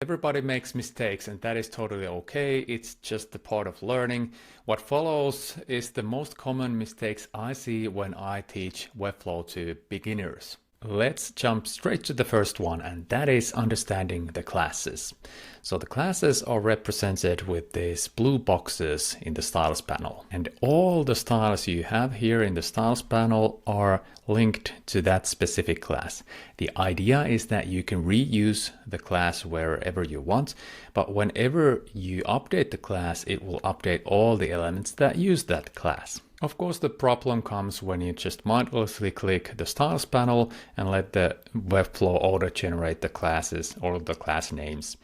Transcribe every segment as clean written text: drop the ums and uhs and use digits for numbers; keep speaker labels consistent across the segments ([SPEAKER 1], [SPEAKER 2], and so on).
[SPEAKER 1] everybody makes mistakes and that is totally okay. It's just a part of learning. What follows is the most common mistakes I see when I teach Webflow to beginners. Let's jump straight to the first one, and that is understanding the classes. So the classes are represented with these blue boxes in the styles panel, and all the styles you have here in the styles panel are linked to that specific class. The idea is that you can reuse the class wherever you want, but whenever you update the class, it will update all the elements that use that class. Of course, the problem comes when you just mindlessly click the styles panel and let the Webflow auto-generate the classes or the class names.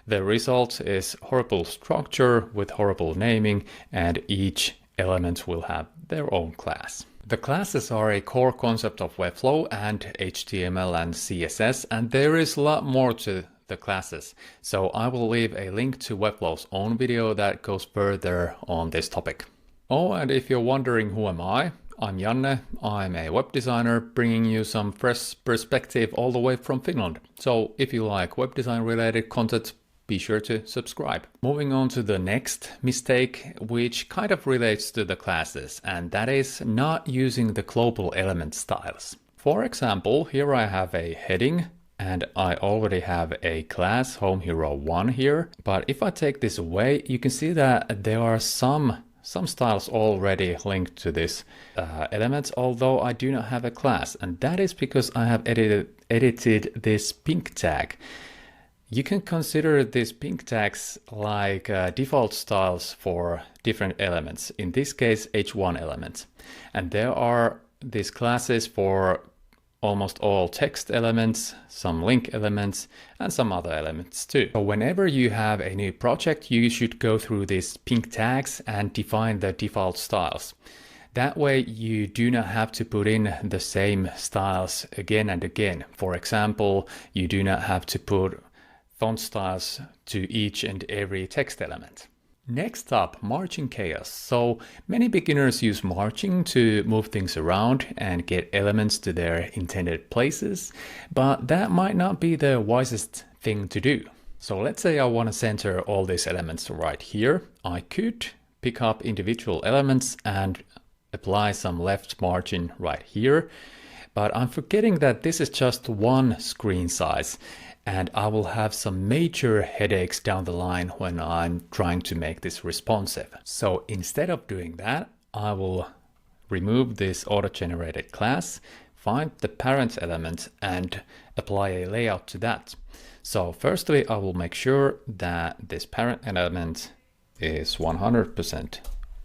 [SPEAKER 1] The result is horrible structure with horrible naming, and each element will have their own class. The classes are a core concept of Webflow and HTML and CSS, and there is a lot more to the classes. So I will leave a link to Webflow's own video that goes further on this topic. Oh, and if you're wondering who am I, I'm Janne. I'm a web designer bringing you some fresh perspective all the way from Finland. So if you like web design related content, be sure to subscribe. Moving on to the next mistake, which kind of relates to the classes, and that is not using the global element styles. For example, here I have a heading and I already have a class Home Hero 1 here. But if I take this away, you can see that there are some styles already linked to this element, although I do not have a class, and that is because I have edited this pink tag. You can consider these pink tags like default styles for different elements, in this case H1 elements. And there are these classes for almost all text elements, some link elements, and some other elements too. So whenever you have a new project, you should go through these pink tags and define the default styles. That way you do not have to put in the same styles again and again. For example, you do not have to put font styles to each and every text element. Next up, margin chaos. So many beginners use margin to move things around and get elements to their intended places, but that might not be the wisest thing to do. So let's say I want to center all these elements right here. I could pick up individual elements and apply some left margin right here, but I'm forgetting that this is just one screen size, and I will have some major headaches down the line when I'm trying to make this responsive. So instead of doing that, I will remove this auto-generated class, find the parent element and apply a layout to that. So firstly, I will make sure that this parent element is 100%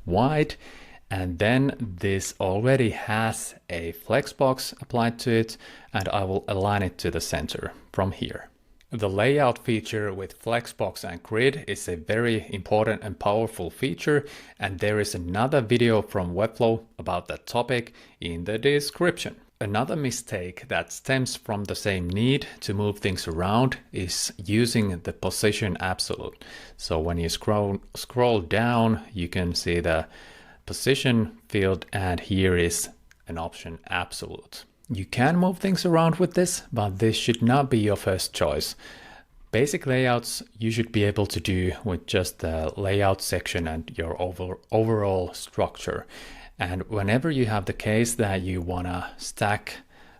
[SPEAKER 1] wide, and then this already has a flexbox applied to it, and I will align it to the center from here. The layout feature with flexbox and grid is a very important and powerful feature, and there is another video from Webflow about that topic in the description. Another mistake that stems from the same need to move things around is using the position absolute. So when you scroll down, you can see the position field, and here is an option absolute. You can move things around with this, but this should not be your first choice. Basic layouts you should be able to do with just the layout section and your overall structure. And whenever you have the case that you want to stack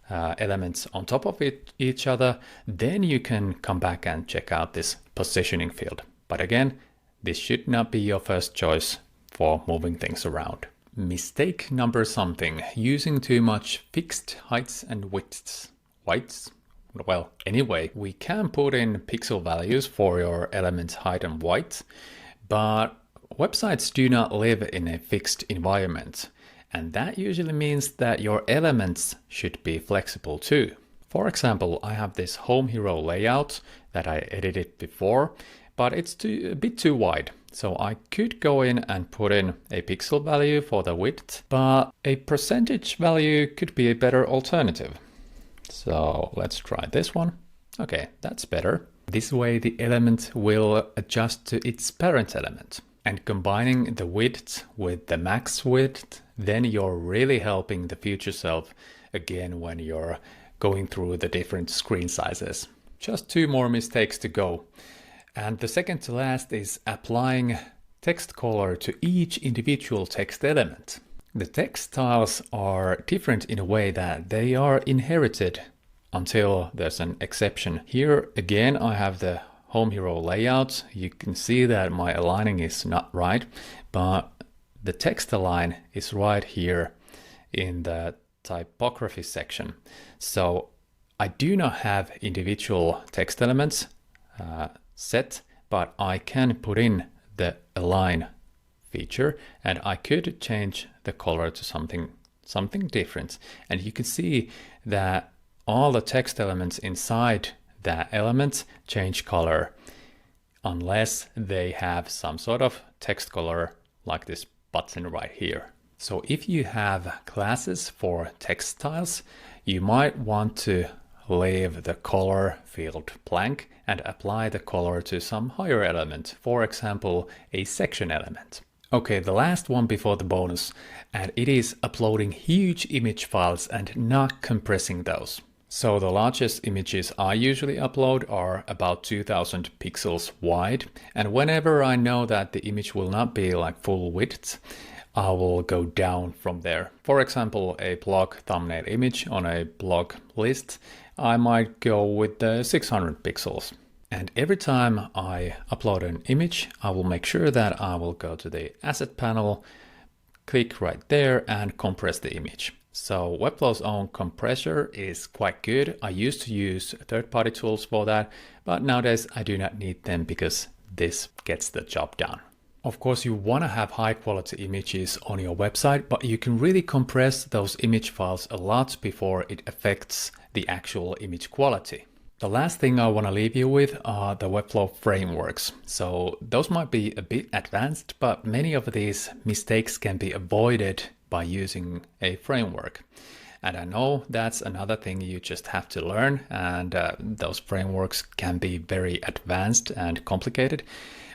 [SPEAKER 1] elements on top of each other, then you can come back and check out this positioning field. But again, this should not be your first choice for moving things around. Mistake number something, using too much fixed heights and widths. Well, anyway, we can put in pixel values for your element's height and width, but websites do not live in a fixed environment. And that usually means that your elements should be flexible too. For example, I have this Home Hero layout that I edited before, but it's a bit too wide. So I could go in and put in a pixel value for the width, but a percentage value could be a better alternative. So let's try this one. Okay, that's better. This way the element will adjust to its parent element. And combining the width with the max width, then you're really helping the future self again when you're going through the different screen sizes. Just 2 more mistakes to go. And the second to last is applying text color to each individual text element. The text styles are different in a way that they are inherited until there's an exception. Here again, I have the home hero layout. You can see that my aligning is not right, but the text align is right here in the typography section. So I do not have individual text elements set, but I can put in the align feature, and I could change the color to something different. And you can see that all the text elements inside that element change color unless they have some sort of text color like this button right here. So if you have classes for text styles, you might want to leave the color field blank and apply the color to some higher element, for example, a section element. Okay, the last one before the bonus, and it is uploading huge image files and not compressing those. So the largest images I usually upload are about 2000 pixels wide, and whenever I know that the image will not be like full width, I will go down from there. For example, a blog thumbnail image on a blog list, I might go with the 600 pixels. And every time I upload an image, I will make sure that I will go to the asset panel, click right there and compress the image. So Webflow's own compressor is quite good. I used to use third-party tools for that, but nowadays I do not need them because this gets the job done. Of course, you want to have high quality images on your website, but you can really compress those image files a lot before it affects the actual image quality. The last thing I want to leave you with are the Webflow frameworks. So those might be a bit advanced, but many of these mistakes can be avoided by using a framework. And I know that's another thing you just have to learn, and those frameworks can be very advanced and complicated.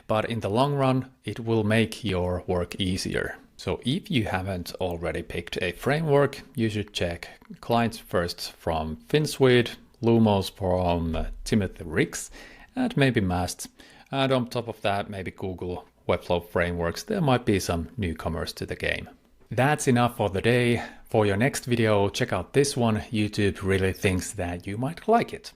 [SPEAKER 1] But in the long run, it will make your work easier. So if you haven't already picked a framework, you should check Client First from FinSuite, Lumos from Timothy Ricks, and maybe Mast. And on top of that, maybe Google Webflow frameworks. There might be some newcomers to the game. That's enough for the day. For your next video, check out this one. YouTube really thinks that you might like it.